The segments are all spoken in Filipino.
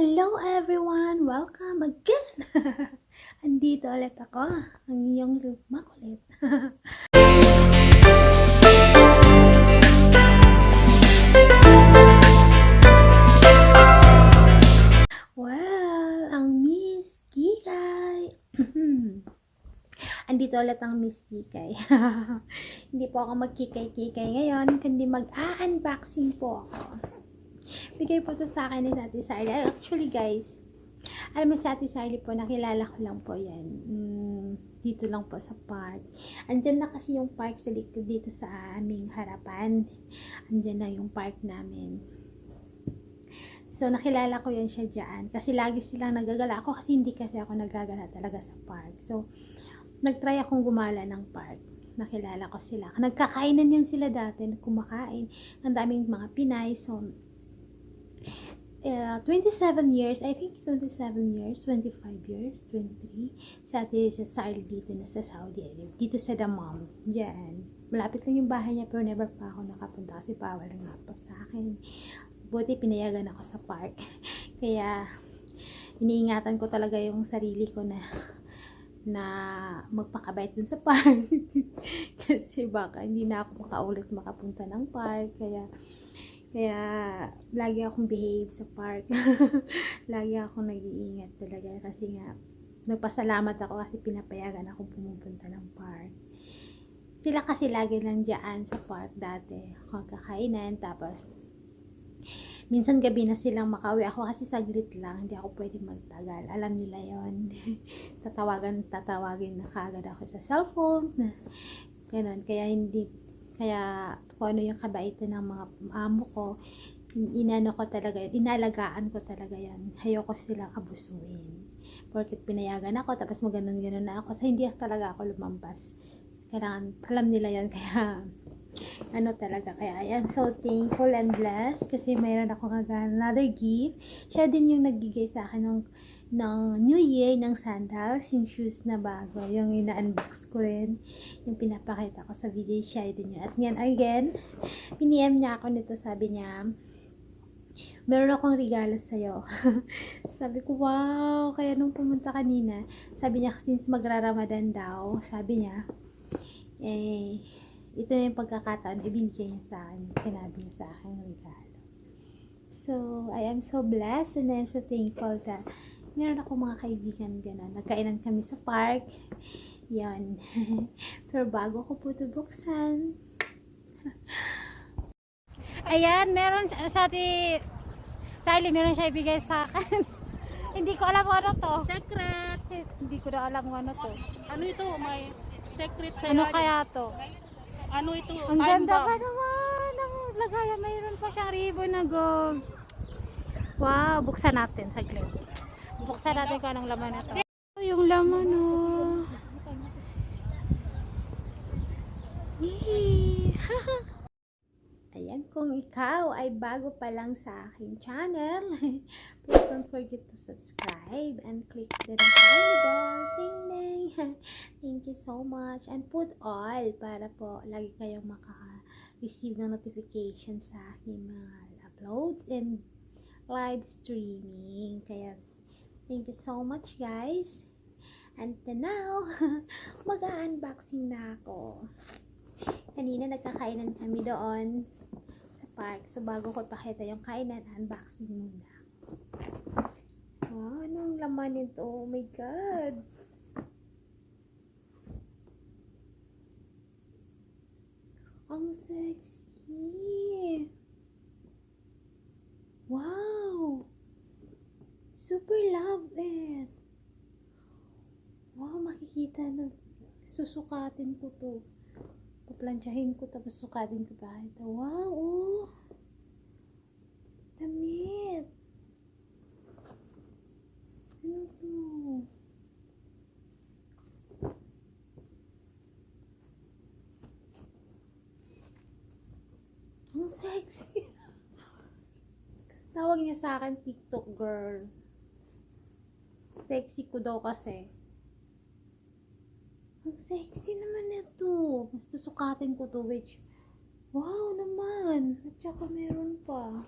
Hello everyone! Welcome again! Andito ulit ako, ang inyong makulit. Well, ang Miss Kikay. Andito ulit ang Miss Kikay. Hindi po ako magkikay-kikay ngayon, kundi mag-unboxing po ako. Bigay po ito sa akin ni Ate Sarly. Actually guys, alam mo si Ate Sarly po, nakilala ko lang po yan. Dito lang po sa park. Andyan na kasi yung park sa likod dito sa aming harapan. Andyan na yung park namin. So, nakilala ko yan siya dyan. Kasi lagi silang nagagala. Ako kasi hindi kasi ako nagagala talaga sa park. So, nagtry akong gumala ng park. Nakilala ko sila. Nagkakainan yan sila dati. Kumakain. Ang daming mga Pinay. So, 27 years, I think 27 years, 25 years, 23, sa SARLY dito na sa Saudi Arabia, dito sa Dammam, dyan. Malapit lang yung bahay niya, pero never pa ako nakapunta kasi bawal lang nga pa sa akin. Buti pinayagan ako sa park. Kaya, iniingatan ko talaga yung sarili ko na magpakabait dun sa park. Kasi baka hindi na ako makaulit makapunta ng park. Kaya lagi akong behave sa park. Lagi akong nag-iingat talaga kasi nga nagpasalamat ako kasi pinapayagan akong pumupunta ng park. Sila kasi lagi lang dyan sa park dati. Kakainan, tapos minsan gabi na silang makauwi. Ako kasi saglit lang, hindi ako pwede magtagal. Alam nila yon. Tatawagin na kagad ako sa cellphone. Ganon, kaya kung ano yung kabaitan ng mga amo ko, inalagaan ko talaga yan. Ayoko silang abusuin. Porket pinayagan ako, tapos maganon-ganon na ako. So, hindi talaga ako lumampas. Kailangan, alam nila yan, kaya kaya I am so thankful and blessed kasi mayroon akong another gift. Siya din yung nagbigay sa akin ng New Year ng sandals, yung shoes na bago, yung ina-unbox ko rin, yung pinapakita ko sa video, siya din yun. At ngayon again, piniem niya ako nito, sabi niya, meron akong regalo sa'yo. Sabi ko, wow, kaya nung pumunta kanina, sabi niya, since magra-Ramadan daw, sabi niya, ito na yung pagkakataon, ibinigay niya sa akin, sinabi niya sa akin ng regalo. So, I am so blessed and I am so thankful that meron ako mga kaibigan gano'n. Nagkainan kami sa park. Yan. Pero bago ko po ito buksan. Ayan, meron sa Ate Sarly, meron siya ibigay sa akin. Hindi ko alam kung ano to. Secret. Hindi ko na alam kung ano to. Ano ito? May secret sa Ano ilalim. kaya to? Ano ito? Ang ganda Time pa bomb. naman. Ang lagayan, mayroon pa siyang ribbon na gold. Wow, buksan natin saglit. Buksan natin kung anong laman na to. Yung laman, oh. Ayan, kung ikaw ay bago pa lang sa aking channel, please don't forget to subscribe and click the notification bell. Ding ding. Thank you so much. And put all para po lagi kayong maka-receive ng notification sa aking mga uploads and live streaming. Kaya thank you so much guys. And now, mag-unboxing na ako. Kanina nagkakainan kami doon sa park. So bago ko ipakita yung kainan, unboxing muna. Wow, anong laman nito? Oh my God! Ang sexy! Wow! Super love it! Wow, makikita na susukatin ko to. Paplansyahin ko tapos sukatin ko pa ito. Wow, oh! Damit! Ano to? Ang sexy! Tawag niya sa akin TikTok girl. Sexy ko daw kasi. Ang sexy naman ito. Susukatin ko to, which, wow naman. At saka meron pa.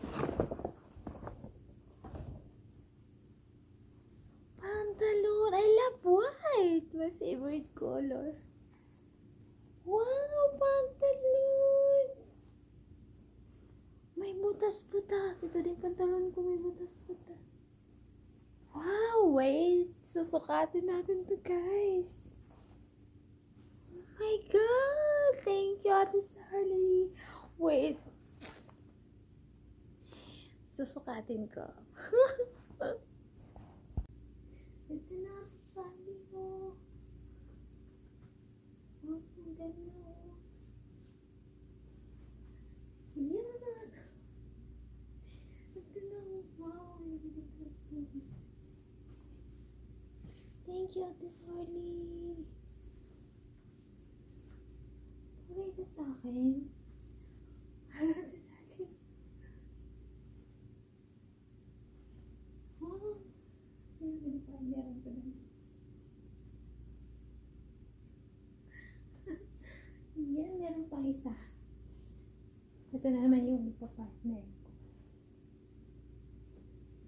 favorite color. Wow, pantalon! May butas-butas. Ito din pantalon ko, may butas-butas. Wow, wait. Susukatin natin to, guys. Oh my God! Thank you, Ate Sarly. Wait. Susukatin ko. Ito na, Ate Sarly mo. Oh, ang ganda. Yan. Ito na, wow. Thank you, Ate Sarly. Okay ba sa akin? Ate Sarly. Oh. Meron pa lang. Yan, meron pang isa. Ito na naman yung ipapartner ko.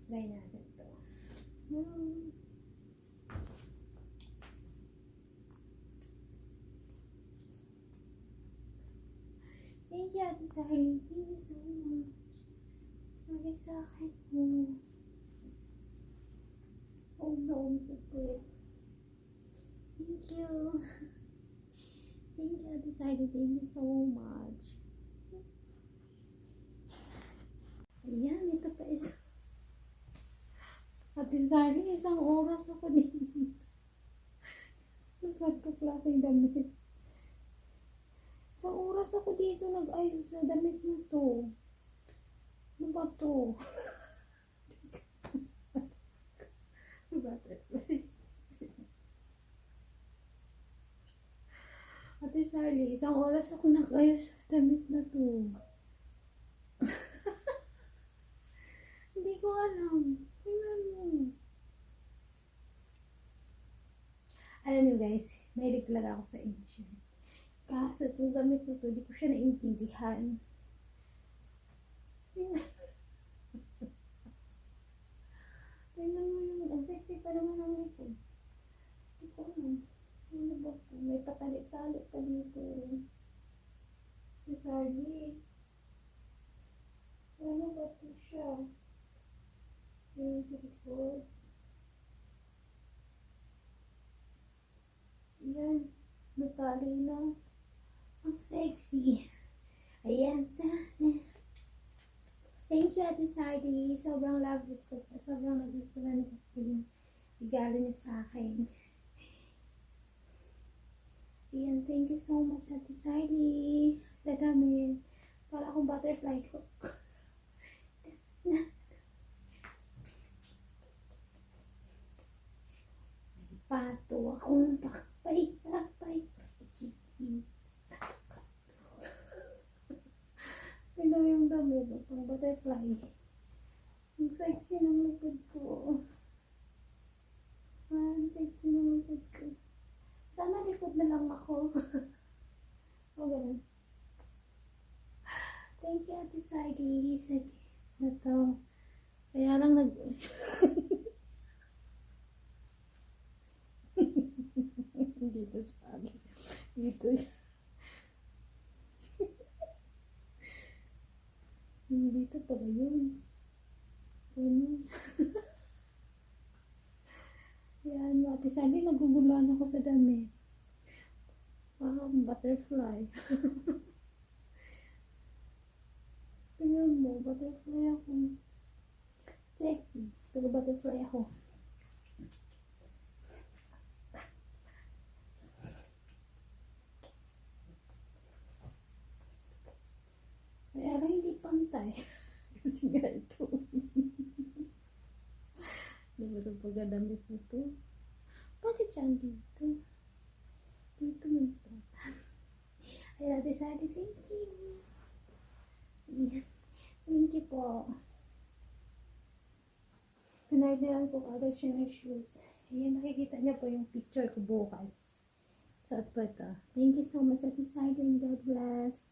Try natin ito. Thank you, Ate Sarly. Thank you so much. Lagi sa akin mo. Oh no, good. Thank you. Thank you, Ate Sarly. Thank you so much. Ayan, ito pa isa. Ate Sarly, isang oras ako din. Nagkatong klaseng damit. Isang oras ako dito nag-ayos sa damit na to. Ano ba to? Ate Sarly, isang oras ako nag-ayos sa damit na to. Hindi ko alam. Tingnan mo. Alam nyo guys, mahilig talaga ako sa ancient. Kaso itong gamit na to, di ko siya naintindihan. Tingnan mo yung effective pa naman ang likod. Hindi ko alam. Ano ba po? May patali-tali pa dito. Sarly. Ano ba po siya? Yung likod. Yan. Natali na. Ang sexy. Ayan. Thank you, Ate Sarly. Sobrang love it ko. Sobrang nagustuhan ko yung regalo niya sa akin. Ayan. Thank you so much, Ate Sarly. Sa dami. Para akong butterfly ko. May pato akong pakpay. Ito yung damit, pang butterfly. Ang sexy ng likod ko. Ang sexy ng likod ko. Sana likod na lang ako. O ganun. Thank you, Ate Sarly. Sige, na to. Kaya lang dito sabi. Dito dito pa ba yun? Yan, Ate Sarly, naguguluhan ako sa dami. Butterfly. Tingnan mo, butterfly ako. Sexy. Pero butterfly ako. Kaya lang hindi pantay. Kasi nga ito. Diba ito pagkadamit nito? Bakit siya dito? Dito mo ito. Ay, Ate Sarly, thank you. Thank you po. Pinardiran ko agad siya ng shoes. Ayan, nakikita niya po yung picture ko bukas. Suot po ito. Thank you so much, Ate Sarly, and God bless.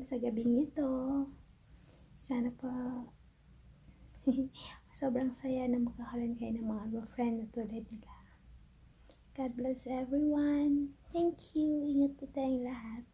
sa gabing ito. Sana po sobrang saya na makakaroon kayo ng mga girlfriend na tulad nila. God bless everyone. Thank you. Ingat po tayong lahat.